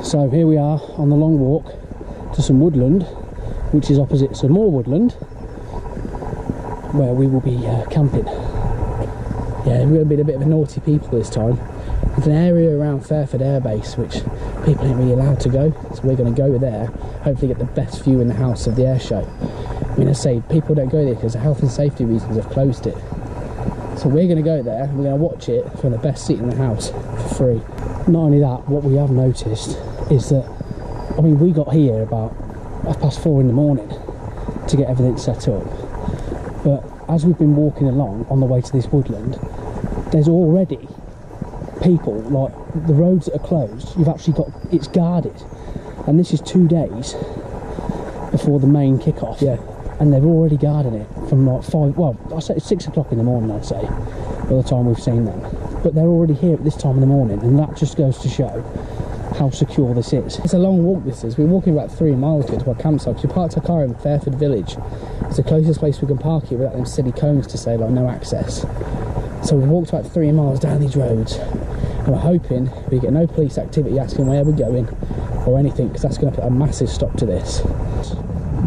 So here we are on the long walk to some woodland, which is opposite some more woodland, where we will be camping. Yeah, we're going to be a bit of a naughty people this time. There's an area around Fairford Air Base which people ain't really allowed to go, so we're going to go there, hopefully get the best view in the house of the air show. I mean, I say people don't go there because of health and safety reasons have closed it. So we're going to go there, we're going to watch it from the best seat in the house for free. Not only that, what we have noticed is that, I mean, we got here about 4:30 in the morning to get everything set up, but as we've been walking along on the way to this woodland, there's already people, like the roads that are closed, you've actually got, it's guarded, and this is 2 days before the main kick-off. Yeah. And they're already guarding it from like 5, well, I say it's 6 o'clock in the morning, I'd say, by the time we've seen them. But they're already here at this time in the morning, and that just goes to show how secure this is. It's a long walk, this is. We're walking about 3 miles to get to our campsite, because we parked our car in Fairford Village. It's the closest place we can park here without them silly cones to say, like, no access. So we've walked about 3 miles down these roads, and we're hoping we get no police activity asking where we're going or anything, because that's going to put a massive stop to this.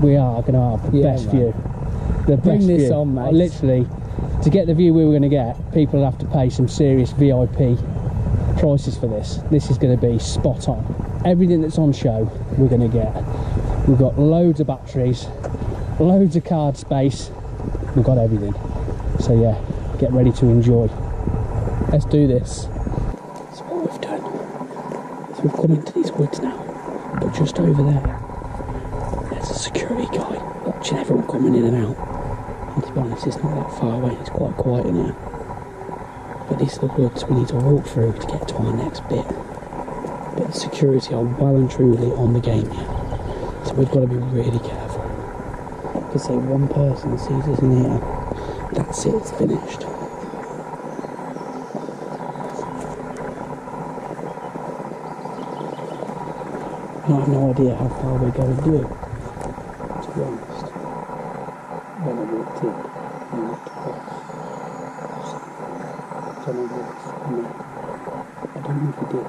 We are going to have the best view. The best view. On, mate. Literally, to get the view we were going to get, people will have to pay some serious VIP prices for this. This is going to be spot on. Everything that's on show, we're going to get. We've got loads of batteries, loads of card space. We've got everything. So yeah, get ready to enjoy. Let's do this. So what we've done is we've come into these woods now, but just over there, there's a security guy watching everyone coming in and out. And to be honest, it's not that far away, it's quite quiet in here. But these are the woods we need to walk through to get to our next bit. But the security are well and truly on the game here. So we've got to be really careful. Because say one person sees us in here, that's it, it's finished. I have no idea how far we're going to do. To be honest, when I walked in, I looked across. Someone walked from me. I don't know if he did.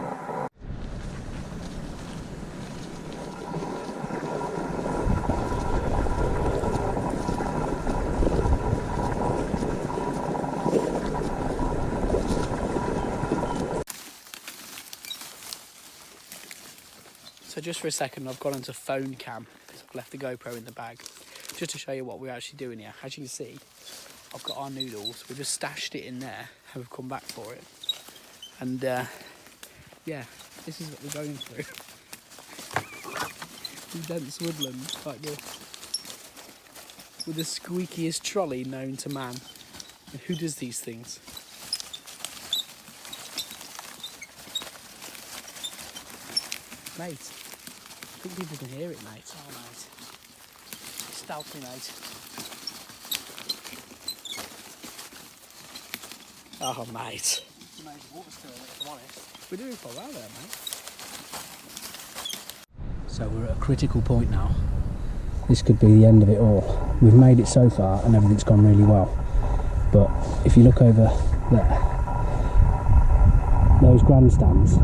So just for a second, I've gone into phone cam because I've left the GoPro in the bag, just to show you what we're actually doing here. As you can see, I've got our noodles. We just stashed it in there and we've come back for it. And yeah, this is what we're going through. Dense woodland like this, with the squeakiest trolley known to man. And who does these things? Mate, I think people can hear it, mate. Oh, mate. Stealthy, mate. Oh, mate. If I'm honest. We're doing quite well there, mate. So we're at a critical point now. This could be the end of it all. We've made it so far and everything's gone really well. But if you look over there, those grandstands,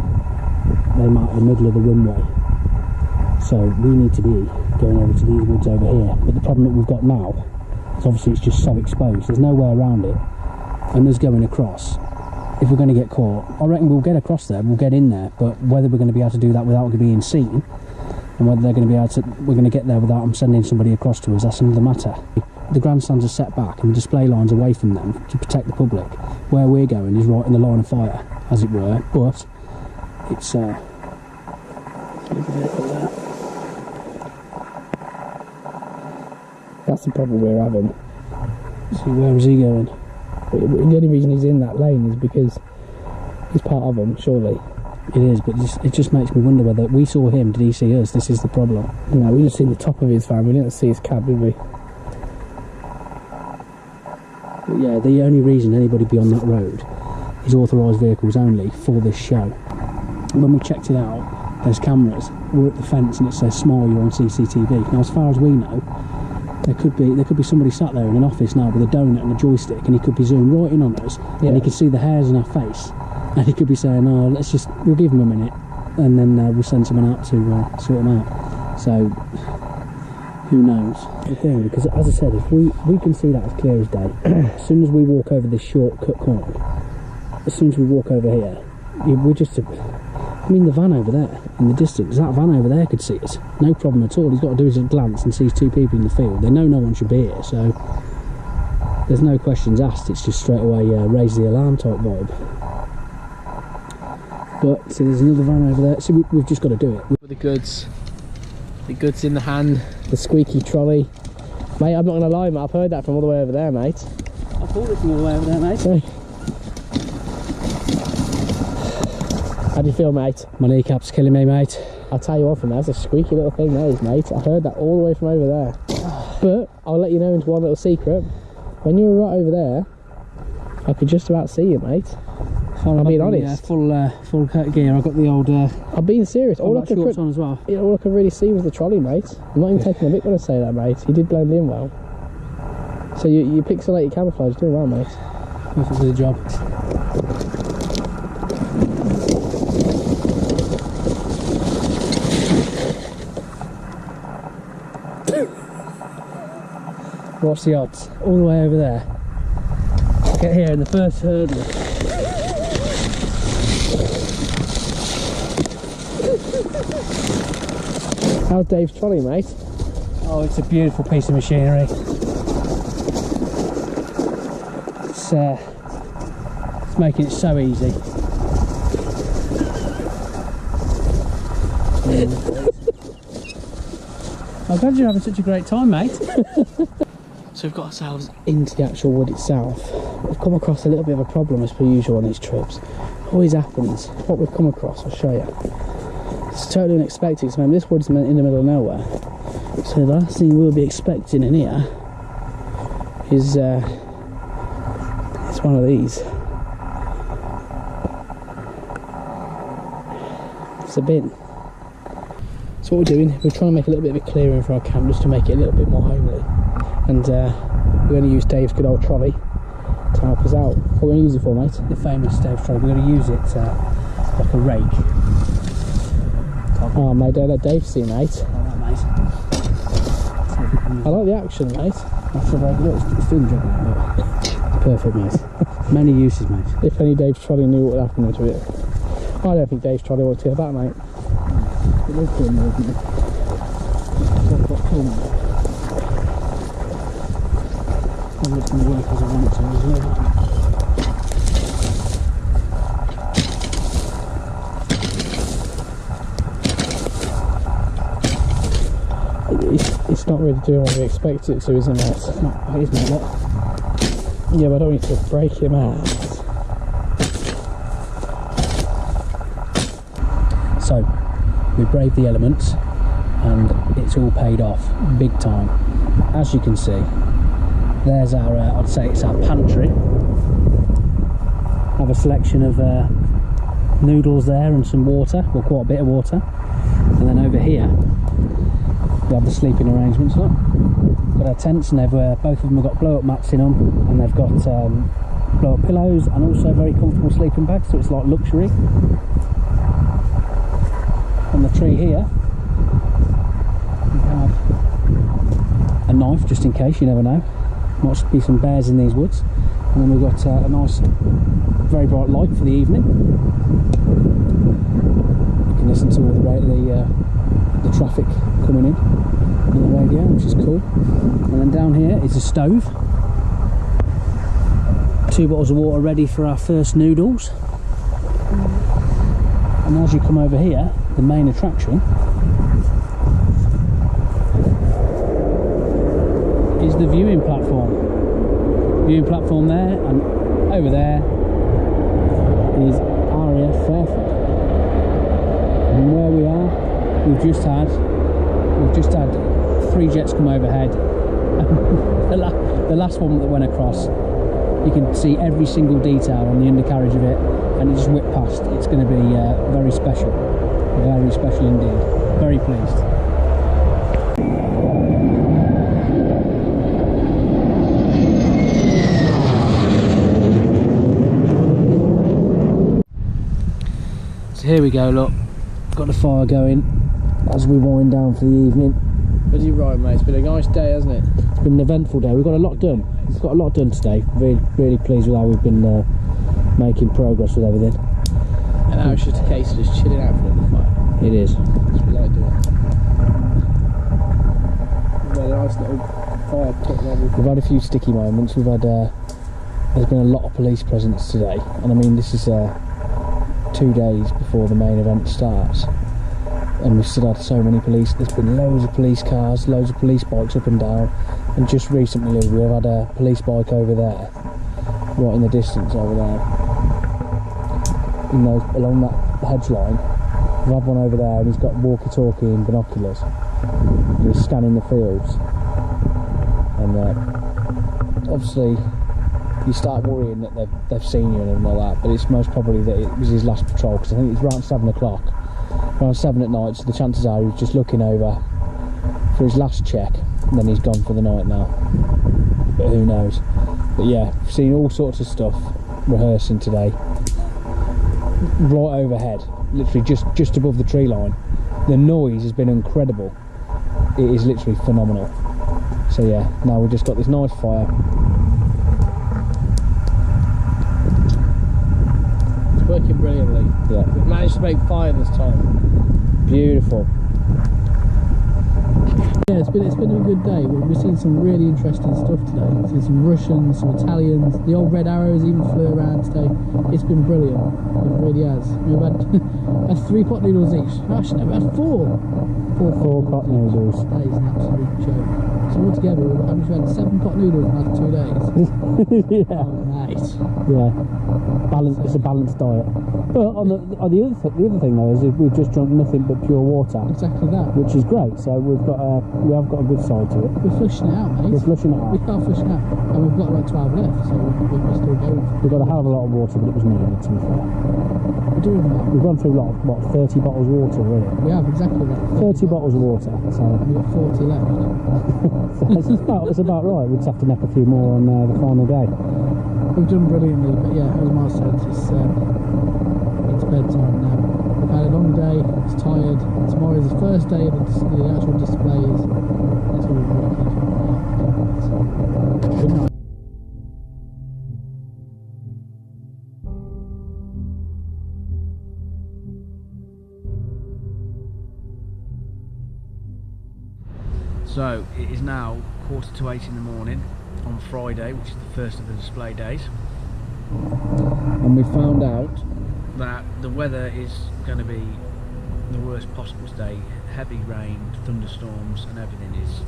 they mark the middle of the runway. So we need to be going over to these woods over here. But the problem that we've got now is obviously it's just so exposed. There's no way around it. And us going across, if we're going to get caught, I reckon we'll get across there, we'll get in there. But whether we're going to be able to do that without being seen, and whether they're going to be able to, we're going to get there without them sending somebody across to us, that's another matter. The grandstands are set back and the display lines away from them to protect the public. Where we're going is right in the line of fire, as it were, but it's that's the problem we're having. See, where is he going? The only reason he's in that lane is because he's part of them, surely. It is, but it just makes me wonder whether we saw him, did he see us? This is the problem. No, we just seen the top of his van, we didn't see his cab, did we? But yeah, the only reason anybody be on that road is authorised vehicles only for this show. When we checked it out, there's cameras, we're at the fence and it says smile, you're on CCTV. Now as far as we know, there could be somebody sat there in an office now with a donut and a joystick, and he could be zoomed right in on us, and he could see the hairs on our face, and he could be saying, oh, we'll give him a minute, and then we'll send someone out to sort them out. So who knows? The thing, because as I said, if we can see that as clear as day. As soon as we walk over this shortcut corner, as soon as we walk over here, we're just I mean, the van over there in the distance, that van over there could see us, no problem at all. He's got to do is just glance and sees two people in the field. They know no one should be here, so there's no questions asked. It's just straight away raise the alarm type vibe. But see, there's another van over there. So we've just got to do it. With the goods in the hand, the squeaky trolley. mate. I'm not gonna lie, mate. I've heard that from all the way over there, mate. I thought it from all the way over there, mate. Hey. How do you feel, mate? My kneecap's killing me, mate. I'll tell you what, from that's a squeaky little thing, that is, mate. I heard that all the way from over there. But I'll let you know into one little secret. When you were right over there, I could just about see you, mate. I'm being honest. Full coat gear. I've got the old. I'm being serious. All I could shorts on as well. Yeah, all I could really see was the trolley, mate. I'm not even taking a bit when I say that, mate. You did blend in well. So you pixelated camouflage, doing well, mate. Perfect for the job. What's the odds? All the way over there. Get here in the first hurdle. How's Dave's trolley, mate? Oh, it's a beautiful piece of machinery. It's making it so easy. I'm glad you're having such a great time, mate. So we've got ourselves into the actual wood itself. We've come across a little bit of a problem as per usual on these trips. Always happens. What we've come across, I'll show you. It's totally unexpected, because remember, this wood's in the middle of nowhere. So the last thing we'll be expecting in here is it's one of these. It's a bin. So what we're doing, we're trying to make a little bit of a clearing for our camp, just to make it a little bit more homely. And we're going to use Dave's good old trolley to help us out. What are we going to use it for, mate? The famous Dave's trolley. We're going to use it like a rake. Oh, mate, don't let Dave see, mate. I like the action, mate. That's it's doing the job now, but it's perfect, mate. Many uses, mate. If only Dave's trolley knew what would happen to it. I don't think Dave's trolley wants to go back, mate. It was cool, isn't it? It's cool, mate. It's going to work as I want it to, isn't it? It's not really doing what we expect it to, isn't it? It's not, it isn't it? Yeah, but I don't need to break him out. So, we braved the elements and it's all paid off big time. As you can see, there's our, I'd say it's our pantry. Have a selection of noodles there and some water, well, quite a bit of water. And then over here, we have the sleeping arrangements. Look, got our tents, and they've both of them have got blow-up mats in them, and they've got blow-up pillows and also very comfortable sleeping bags. So it's like luxury. On the tree here, we have a knife just in case. You never know. Might be some bears in these woods. And then we've got a nice, very bright light for the evening. You can listen to all the traffic coming in on the radio, which is cool. And then down here is a stove. 2 bottles of water ready for our first noodles. And as you come over here, the main attraction is the viewing platform. Viewing platform there, and over there is RAF Fairford. And where we are, we've just had 3 jets come overhead. The last one that went across, you can see every single detail on the undercarriage of it, and it just whipped past. It's going to be very special indeed. Very pleased. So here we go, look, Got the fire going as we wind down for the evening. But you're right, mate. It's been a nice day, hasn't it? It's been an eventful day. We've got a lot done. We've got a lot done today. Really pleased with how we've been making progress with everything. And now it's just a case of just chilling out for the fire. It is. That's what we like doing. We've got a nice little fire pit and everything. We've had a few sticky moments. We've had there's been a lot of police presence today, and I mean this is 2 days before the main event starts, and we've still had so many police. There's been loads of police cars, loads of police bikes up and down, and just recently we've had a police bike over there, right in the distance over there, along that hedge line. We've had one over there, and he's got walkie-talkie and binoculars. He's scanning the fields, and obviously you start worrying that they've seen you and all that, but it's most probably that it was his last patrol, because I think it's around 7 o'clock, around 7 at night, so the chances are he was just looking over for his last check, and then he's gone for the night now, but who knows. But yeah, I've seen all sorts of stuff rehearsing today, right overhead, literally just above the tree line. The noise has been incredible. It is literally phenomenal. So yeah, now we've just got this nice fire. Working brilliantly. Yeah. We've managed to make fire this time. Beautiful. Yeah, it's been a good day. We've seen some really interesting stuff today. We've seen some Russians, some Italians. The old Red Arrows even flew around today. It's been brilliant. It really has. We've had 3 pot noodles each. Actually, no, we had 4. 4 pot noodles. That is an absolute joke. So altogether, we've had 7 pot noodles in the last 2 days. Yeah. Oh, nice. Yeah. It's a balanced diet. But the other thing though is we've just drunk nothing but pure water. Exactly that. Which is great. So we have got a good side to it. We're flushing it out, mate. We're flushing it out. We can't flush it out. And we've got about 12 left, so we're still going. We've got a hell of a lot of water, but it was needed, to be fair. We're doing well. We've gone through a lot of, 30 bottles of water, really? We have, exactly that. 30 bottles of water. So we've got 40 left. So it's about right. We'll just have to neck a few more on the final day. We've done brilliantly, but yeah, as Miles said, it's bedtime now. We've had a long day, it's tired. Tomorrow is the first day of the actual displays. It's all wicked. Good night. So it is now 7:45 in the morning on Friday, which is the first of the display days, and we found out that the weather is going to be the worst possible today. Heavy rain, thunderstorms and everything is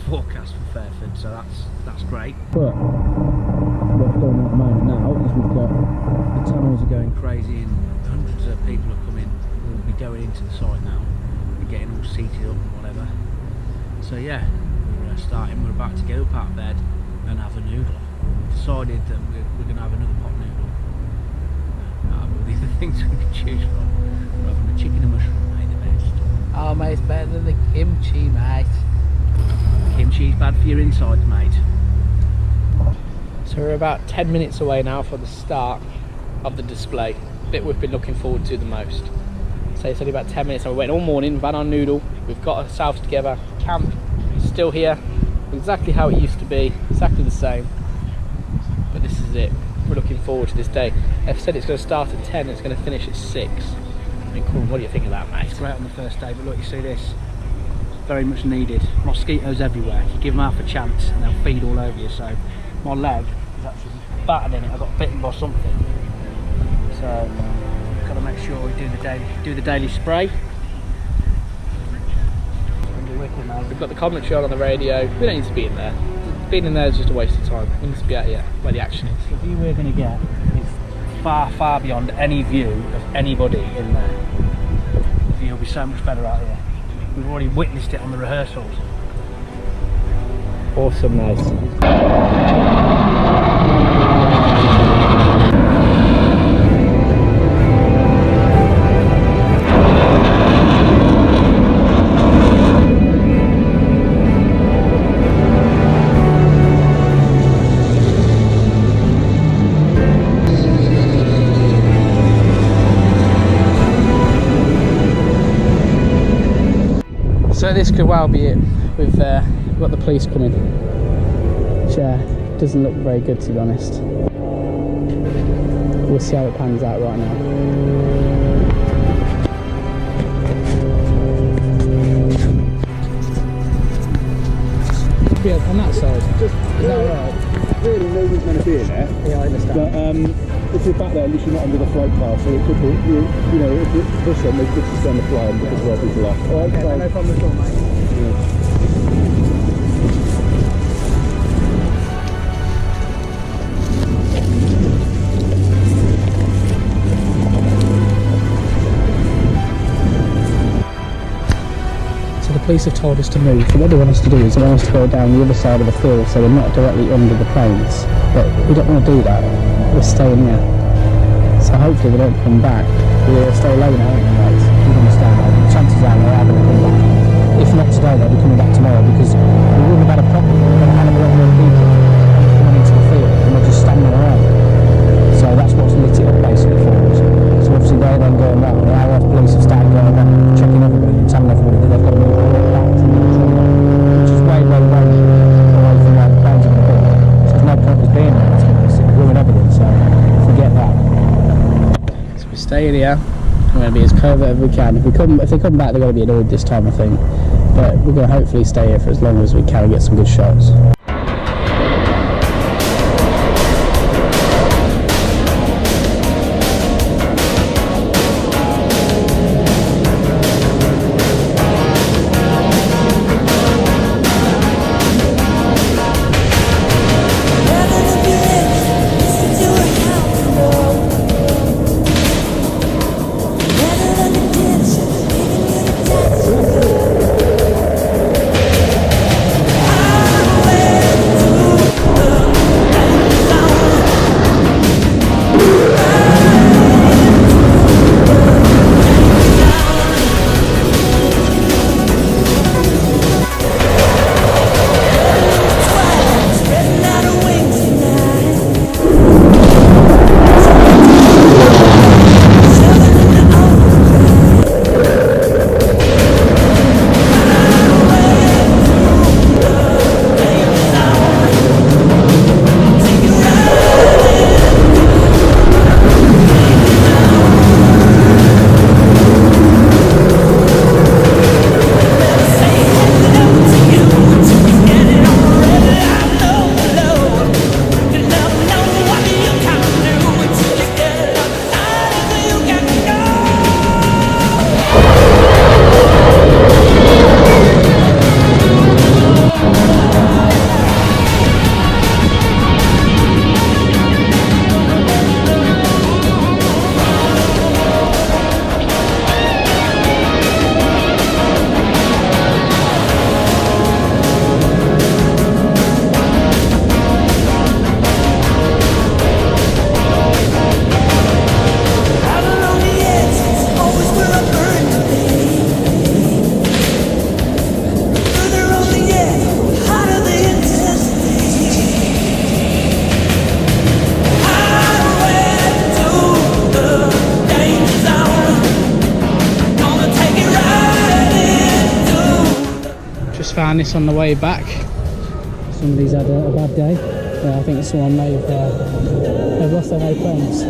forecast for Fairford, so that's great. But what's going on at the moment now is we've got the tunnels are going crazy and hundreds of people are coming. We'll be going into the site now and getting all seated up and whatever. So yeah, we're we're about to get up out of bed and have a noodle. We've decided that we're going to have another pot noodle. The other things we can choose from, we're having the chicken and mushroom, mate, the best. Oh mate, it's better than the kimchi, mate. Kimchi's bad for your insides, mate. So we're about 10 minutes away now from the start of the display. The bit we've been looking forward to the most. So it's only about 10 minutes and we're waiting all morning. We've had our noodle, we've got ourselves together. Camp is still here, exactly how it used to be, exactly the same. But this is it. We're looking forward to this day. They've said it's going to start at 10 and it's going to finish at 6. I mean, cool. What do you think of that, mate? It's great on the first day, but look, you see this? Very much needed. Mosquitoes everywhere. You give them half a chance and they'll feed all over you. So my leg is actually battered in it. I got bitten by something. So got to make sure we do the daily spray. We've got the commentary on the radio. We don't need to be in there. Being in there is just a waste of time. We need to be out here where the action is. The view we're going to get is far, far beyond any view of anybody in there. The view will be so much better out here. We've already witnessed it on the rehearsals. Awesome, mate. So this could well be it. We've got the police coming, which doesn't look very good, to be honest. We'll see how it pans out right now. Yeah, on that side. Is that alright? Really, nobody's going to be in there. Yeah, I understand. But if you're back there, at least you're not under the float path, so it could be, you know, if it's this one, they could just stand the fly and as well people off. Alright, Okay, no problem at all, mate. So the police have told us to move. So what they want us to do is they want us to go down the other side of the field so we're not directly under the planes. But we don't want to do that. We're staying here. So hopefully they don't come back. We'll stay low now, aren't we, mate? We're going to stay low. Chances are they are going to come back. If not today, they'll be coming back tomorrow because we wouldn't have had a problem. We're going to have a lot more people coming into the field and they're just standing around. So that's what's lit it up basically for us. So obviously they're then going round. The RAF police have started going around, checking everybody and telling everybody that they've got to move back to the trailer, which is way away from where the planes are going to be. So there's no point in being there. It's going to ruin everything. So forget that. So we're staying here. We're going to be as covert as we can. If they come back, they're going to be annoyed this time, I think. But we're going to hopefully stay here for as long as we can and get some good shots. Found this on the way back. Somebody's had a bad day. I think someone may have lost their no friends.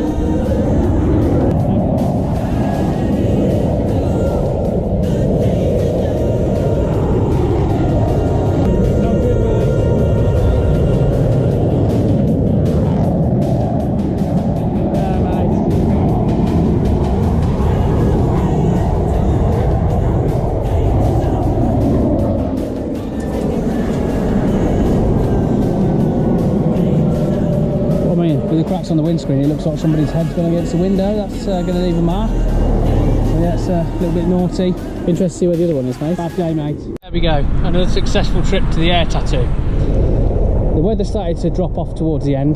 With the cracks on the windscreen, it looks like somebody's head's going against the window. That's going to leave a mark. So yeah, it's a little bit naughty. Interested to see where the other one is, mate. Bad day, mate. There we go. Another successful trip to the air tattoo. The weather started to drop off towards the end,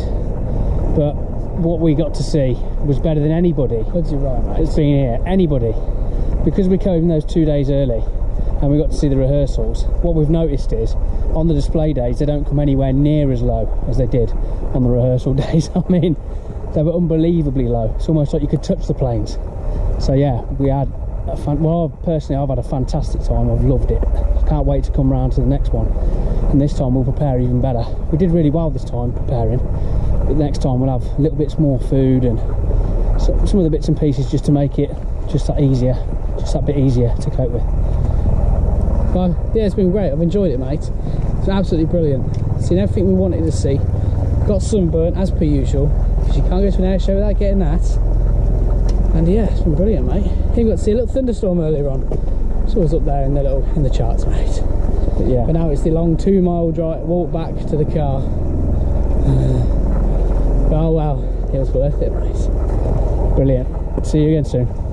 but what we got to see was better than anybody. That's right, mate. That's been here. Anybody. Because we came those 2 days early and we got to see the rehearsals, what we've noticed is on the display days they don't come anywhere near as low as they did on the rehearsal days. I mean, they were unbelievably low. It's almost like you could touch the planes. So yeah, we had well, personally, I've had a fantastic time. I've loved it. Can't wait to come round to the next one. And this time we'll prepare even better. We did really well this time preparing, but next time we'll have little bits more food and some of the bits and pieces just to make it just that bit easier to cope with. Well, yeah, it's been great. I've enjoyed it, mate. It's absolutely brilliant. Seen everything we wanted to see. Got sunburnt as per usual, because you can't go to an air show without getting that. And yeah, it's been brilliant, mate. Even got to see a little thunderstorm earlier on. It's always up there in the charts, mate. But yeah, But now it's the long 2-mile drive walk back to the car. Oh well, it was worth it, mate. brilliant. See you again soon.